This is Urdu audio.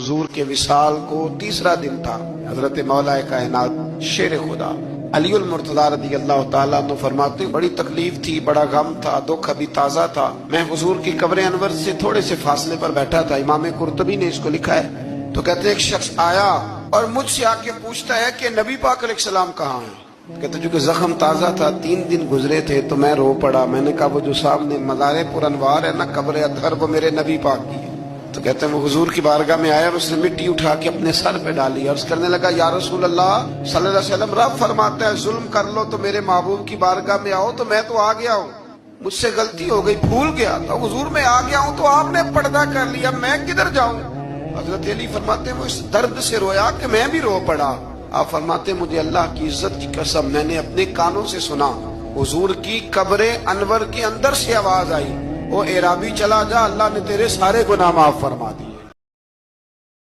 حضور کے وصال کو تیسرا دن تھا۔ حضرت مولا کائنات شیر خدا علی المرتضی رضی اللہ تعالیٰ عنہ فرماتے ہیں بڑی تکلیف تھی، بڑا غم تھا، دکھ ابھی تازہ تھا۔ میں حضور کی قبر انور سے تھوڑے سے فاصلے پر بیٹھا تھا، امام قرطبی نے اس کو لکھا ہے۔ تو کہتے ہیں ایک شخص آیا اور مجھ سے آ کے پوچھتا ہے کہ نبی پاک علیہ السلام کہاں ہیں؟ کہتے ہیں چونکہ زخم تازہ تھا، 3 دن گزرے تھے تو میں رو پڑا۔ میں نے کہا وہ جو سامنے مزار پر انوار ہے نا، قبر اطہر، وہ میرے نبی پاک کی ہے۔ تو کہتے ہیں وہ حضور کی بارگاہ میں آیا اور اس نے مٹی اٹھا کے اپنے سر پہ ڈالی اور اس کرنے لگا یا رسول اللہ صلی اللہ علیہ وسلم، رب فرماتا ہے ظلم کر لو تو میرے محبوب کی بارگاہ میں آؤ، تو میں تو آ گیا ہوں، مجھ سے غلطی ہو گئی، بھول گیا تو حضور میں آ گیا ہوں، تو آپ نے پردہ کر لیا، میں کدھر جاؤں؟ حضرت علی فرماتے ہیں وہ اس درد سے رویا کہ میں بھی رو پڑا۔ آپ فرماتے ہیں مجھے اللہ کی عزت کی قسم میں نے اپنے کانوں سے سنا، حضور کی قبر انور کے اندر سے آواز آئی، او اعرابی چلا جا، اللہ نے تیرے سارے گناہ معاف فرما دیے۔